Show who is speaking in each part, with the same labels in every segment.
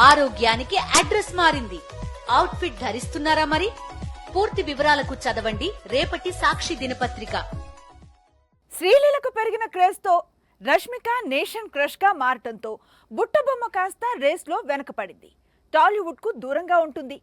Speaker 1: ఆరోగ్యానికి అడ్రస్ మారింది. Out fit ధరిస్తున్నారా మరి? పూర్తి వివరాలకు చదవండి రేపటి సాక్షి దినపత్రిక.
Speaker 2: శ్రీలీలకు పెరిగిన క్రేజ్ తో రష్మిక నేషన్ క్రష్ గా మారటంతో బుట్టబొమ్మ కాస్త రేస్ లో వెనకపడింది. టాలీవుడ్ కు దూరంగా ఉంటుంది,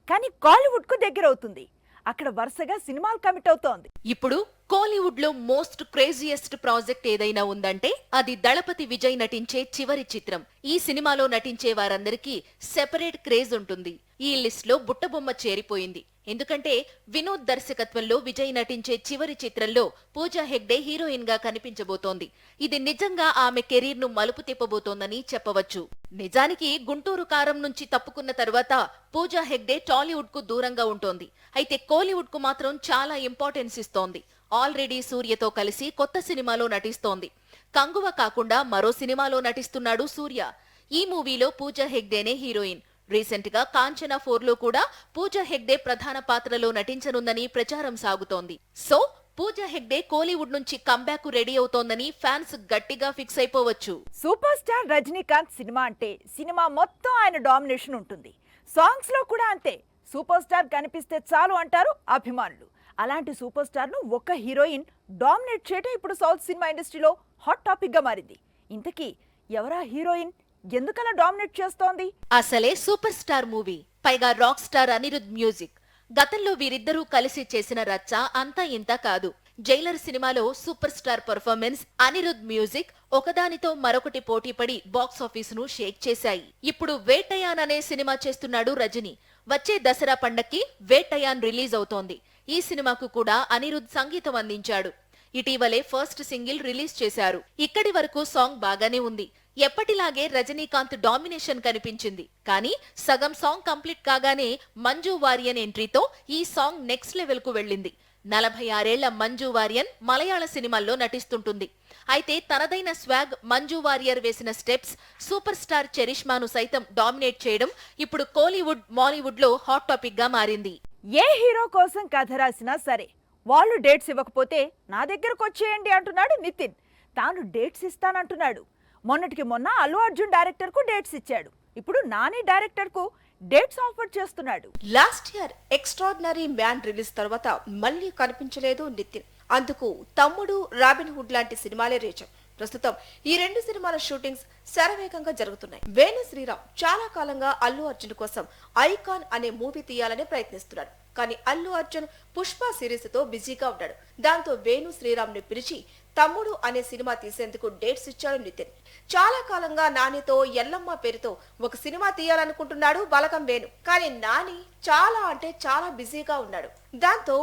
Speaker 2: కానీ కాలీవుడ్ కు దగ్గరవుతుంది. అక్కడ వరుసగా సినిమాలు కమిట్ అవుతోంది.
Speaker 3: ఇప్పుడు కోలీవుడ్ లో మోస్ట్ క్రేజియస్ట్ ప్రాజెక్ట్ ఏదైనా ఉందంటే అది దళపతి విజయ్ నటించే చివరి చిత్రం. ఈ సినిమాలో నటించే వారందరికీ సెపరేట్ క్రేజ్ ఉంటుంది. ఈ లిస్ట్ లో బుట్టబొమ్మ చేరిపోయింది. ఎందుకంటే వినోద్ దర్శకత్వంలో విజయ్ నటించే చివరి చిత్రంలో పూజా హెగ్డే హీరోయిన్ గా కనిపించబోతోంది. ఇది నిజంగా ఆమె కెరీర్ ను మలుపు తిప్పబోతోందని చెప్పవచ్చు. నిజానికి గుంటూరు కారం నుంచి తప్పుకున్న తరువాత పూజా హెగ్డే టాలీవుడ్ కు దూరంగా ఉంటోంది. అయితే కోలీవుడ్ కు మాత్రం చాలా ఇంపార్టెన్స్ ఇస్తోంది. ఆల్రెడీ సూర్యతో కలిసి కొత్త సినిమాలో నటిస్తోంది. కంగువ కాకుండా మరో సినిమాలో నటిస్తున్నాడు సూర్య. ఈ మూవీలో పూజా హెగ్డేనే హీరోయిన్. రీసెంట్ గా కాంచనా 4 లో కూడా పూజా హెగ్డే ప్రధాన పాత్రలో నటించనుందని ప్రచారం సాగుతోంది. సో పూజా హెగ్డే కోలీవుడ్ నుంచి కంబ్యాక్ రెడీ అవుతోందని ఫ్యాన్స్ గట్టిగా ఫిక్స్ అయిపోవచ్చు.
Speaker 2: సూపర్ స్టార్ రజనీకాంత్ సినిమా అంటే సినిమా మొత్తం ఆయన డామినేషన్ ఉంటుంది. సాంగ్స్ లో కూడా అంతే. సూపర్ స్టార్ కనిపిస్తే చాలు అంటారు అభిమానులు. అలాంటి సూపర్ స్టార్ ను ఒక హీరోయిన్ డామినేట్ చేయడం ఇప్పుడు సౌత్ సినిమా ఇండస్ట్రీలో హాట్ టాపిక్ గా మారింది. ఇంతకీ ఎవరా హీరోయిన్? ఎందుకలా డామినేట్ చేస్తోంది?
Speaker 3: అసలే సూపర్ స్టార్ మూవీ, పైగా రాక్ స్టార్ అనిరుద్ మ్యూజిక్. గతంలో వీరిద్దరూ కలిసి చేసిన రచ్చ అంతా ఇంత కాదు. జైలర్ సినిమాలో super star performance, Anirudh music ఒకదానితో మరొకటి పోటీపడి బాక్సాఫీస్ ను షేక్ చేశాయి. ఇప్పుడు వేటయాన్ అనే సినిమా చేస్తున్నాడు రజనీ. వచ్చే దసరా పండక్కి వేటయాన్ రిలీజ్ అవుతోంది. ఈ సినిమాకు కూడా అనిరుద్ సంగీతం అందించాడు. ఇటీవలే ఫస్ట్ సింగిల్ రిలీజ్ చేశారు. ఇక్కడి వరకు సాంగ్ బాగానే ఉంది. ఎప్పటిలాగే రజనీకాంత్ డామినేషన్ కనిపించింది. కానీ సగం సాంగ్ కంప్లీట్ కాగానే మంజు వారియన్ ఎంట్రీతో ఈ సాంగ్ నెక్స్ట్ లెవెల్ కు వెళ్ళింది. 46 ఏళ్ల మంజు వారియన్ మలయాళ సినిమాల్లో నటిస్తుంటుంది. అయితే తనదైన స్వాగ్, మంజు వారియర్ వేసిన స్టెప్స్ సూపర్ స్టార్ చరిష్మాను సైతం డామినేట్ చేయడం ఇప్పుడు కోలీవుడ్, మాలీవుడ్ లో హాట్ టాపిక్ గా మారింది.
Speaker 2: ఏ హీరో కోసం కథ రాసినా సరే వాళ్ళు డేట్స్ ఇవ్వకపోతే నా దగ్గరకు వచ్చేయండి అంటున్నాడు నితిన్. తాను డేట్స్ ఇస్తానంటున్నాడు. మొన్నటికి మొన్న అల్లు అర్జున్ డైరెక్టర్ కు డేట్స్ ఇచ్చాడు. ఇప్పుడు నాని డైరెక్టర్ కు డేట్స్ ఆఫర్ చేస్తున్నాడు.
Speaker 4: Last year extraordinary man release తర్వాత మళ్ళీ కనిపించలేదు నితిన్. అందుకు తమ్ముడు, రాబిన్ హుడ్ లాంటి సినిమాలే రీచర్. ప్రస్తుతం ఈ 2 సినిమాల షూటింగ్స్ శరవేగంగా జరుగుతున్నాయి. వేణు శ్రీరామ్ చాలా కాలంగా అల్లు అర్జున్ కోసం ఐకాన్ అనే మూవీ తీయాలని ప్రయత్నిస్తున్నాడు. కానీ అల్లు అర్జున్ పుష్ప సిరీస్ తో బిజీగా ఉన్నాడు. దాంతో వేణు శ్రీరామ్ ని పిలిచి తమ్ముడు అనే సినిమా తీసేందుకు డేట్స్ ఇచ్చాడు నితిన్. చాలా కాలంగా నానితో ఎల్లమ్మ పేరుతో ఒక సినిమా తీయాలనుకుంటున్నాడు బలగం వేణు. కానీ నాని చాలా అంటే చాలా బిజీగా ఉన్నాడు. దాంతో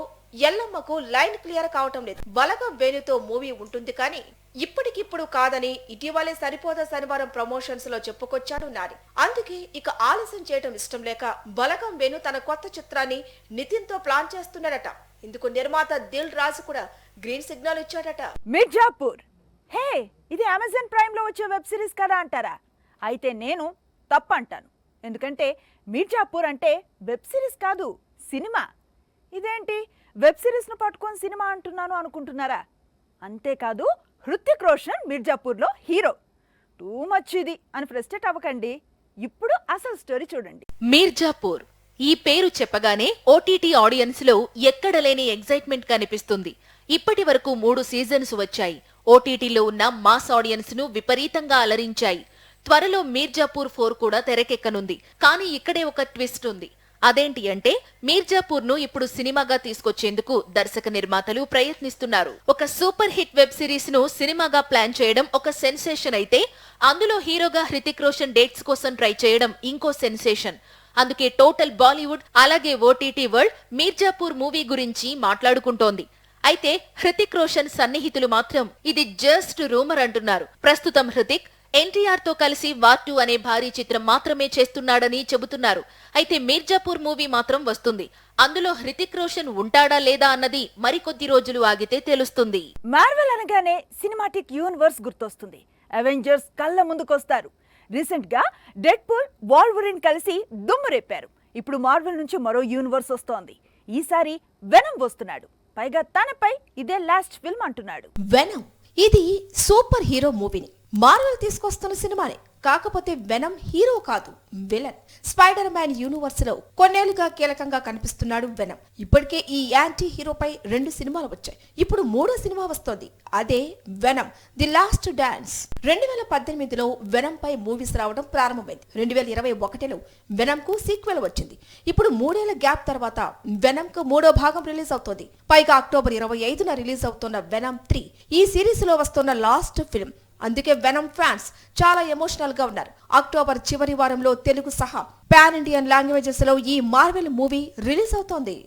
Speaker 4: ఎల్లమ్మకు లైన్ క్లియర్ కావటం లేదు. బలగం వేణుతో మూవీ ఉంటుంది కానీ ఇప్పటికిప్పుడు కాదని ఇటీవలే సరిపోదా శనివారం ప్రమోషన్స్ లో చెప్పుకొచ్చాడు నాని. అందుకే ఇక ఆలస్యం చేయడం ఇష్టం లేక బలగం వేణు తన కొత్త చిత్రాన్ని నితిన్ తో ప్లాన్ చేస్తున్నాడట. ఇందుకు నిర్మాత దిల్ రాజు కూడా గ్రీన్ సిగ్నల్ ఇచ్చాడట.
Speaker 2: మిర్జాపూర్, హే ఇది అమెజాన్ ప్రైమ్ లో వచ్చే వెబ్ సిరీస్ కదా అంటారా? అయితే నేను తప్పంటాను. ఎందుకంటే మిర్జాపూర్ అంటే వెబ్ సిరీస్ కాదు, సినిమా. ఇదేంటి వెబ్ సిరీస్ ను పట్టుకొని సినిమా అంటున్నాను అనుకుంటున్నారా? అంతేకాదు హృతిక్ రోషన్ మిర్జాపూర్ లో హీరో. టూ మచ్ ఇది అని ఫ్రస్ట్రేట్ అవ్వకండి. ఇప్పుడు అసలు స్టోరీ చూడండి.
Speaker 3: మీర్జాపూర్ ఈ పేరు చెప్పగానే ఓటీటీ ఆడియన్స్ లో ఎక్కడలేని ఎగ్జైట్మెంట్ కనిపిస్తుంది. ఇప్పటి వరకు 3 సీజన్స్ వచ్చాయి. ఓటీటీలో ఉన్న మాస్ ఆడియన్స్ ను విపరీతంగా అలరించాయి. త్వరలో మీర్జాపూర్ 4 కూడా తెరకెక్కనుంది. కానీ ఇక్కడే ఒక ట్విస్ట్ ఉంది. అదేంటి అంటే మీర్జాపూర్ ను ఇప్పుడు సినిమాగా తీసుకొచ్చేందుకు దర్శక నిర్మాతలు ప్రయత్నిస్తున్నారు. ఒక సూపర్ హిట్ వెబ్ సిరీస్ ను సినిమాగా ప్లాన్ చేయడం ఒక సెన్సేషన్ అయితే, అందులో హీరోగా హృతిక్ రోషన్ డేట్స్ కోసం ట్రై చేయడం ఇంకో సెన్సేషన్. అందుకే టోటల్ బాలీవుడ్ అలాగే ఓటీటీ వరల్డ్ మీర్జాపూర్ మూవీ గురించి మాట్లాడుకుంటోంది. అయితే హృతిక్ రోషన్ సన్నిహితులు మాత్రం ఇది జస్ట్ రూమర్ అంటున్నారు. ప్రస్తుతం హృతిక్ ఎన్టీఆర్ తో కలిసి వార్ 2 అనే భారీ చిత్రం మాత్రమే చేస్తున్నాడని చెబుతున్నారు. అయితే మీర్జాపూర్ మూవీ మాత్రం వస్తుంది. అందులో హృతిక్ రోషన్ ఉంటాడా లేదా అన్నది మరికొద్ది రోజులు ఆగితే తెలుస్తుంది.
Speaker 2: మార్వెల్ అనగానే సినిమాటిక్ యూనివర్స్ గుర్తొస్తుంది. అవెంజర్స్ కళ్ళ ముందుకొస్తారు. రీసెంట్ గా డెడ్ పూల్, వాల్వరిన్ కలిసి దుమ్ము రేపారు. ఇప్పుడు మార్వెల్ నుంచి మరో యూనివర్స్ వస్తోంది. ఈసారి వెనమ్ వస్తున్నాడు. పైగా తనపై ఇదే లాస్ట్ ఫిల్మ్ అంటున్నాడు.
Speaker 4: వెనమ్ ఇది సూపర్ హీరో మూవీని మార్వెల్ తీసుకొస్తున్న సినిమానే. కాకపోతే వెనం హీరో కాదు, విలన్. స్పైడర్ మ్యాన్ యూనివర్స్ లో కొన్నేళ్లుగా కీలకంగా కనిపిస్తున్నాడు వెనం. ఇప్పటికే ఈ యాంటీ హీరోపై 2 సినిమాలు వచ్చాయి. ఇప్పుడు 3వ సినిమా వస్తోంది. అదే వెనం ది లాస్ట్ డాన్స్. 2018లో వెనం పై మూవీస్ రావడం ప్రారంభమైంది. 2021లో వెనం కు సీక్వెల్ వచ్చింది. ఇప్పుడు 3 ఏళ్ల గ్యాప్ తర్వాత వెనం కు 3వ భాగం రిలీజ్ అవుతోంది. పైగా అక్టోబర్ 25న రిలీజ్ అవుతున్న వెనం 3 ఈ సిరీస్ లో వస్తున్న లాస్ట్ ఫిల్మ్. అందుకే వెనం ఫ్యాన్స్ చాలా ఎమోషనల్ గా ఉన్నారు. అక్టోబర్ చివరి వారంలో తెలుగు సహా పాన్ ఇండియన్ లాంగ్వేజెస్ లో ఈ మార్వెల్ మూవీ రిలీజ్ అవుతోంది.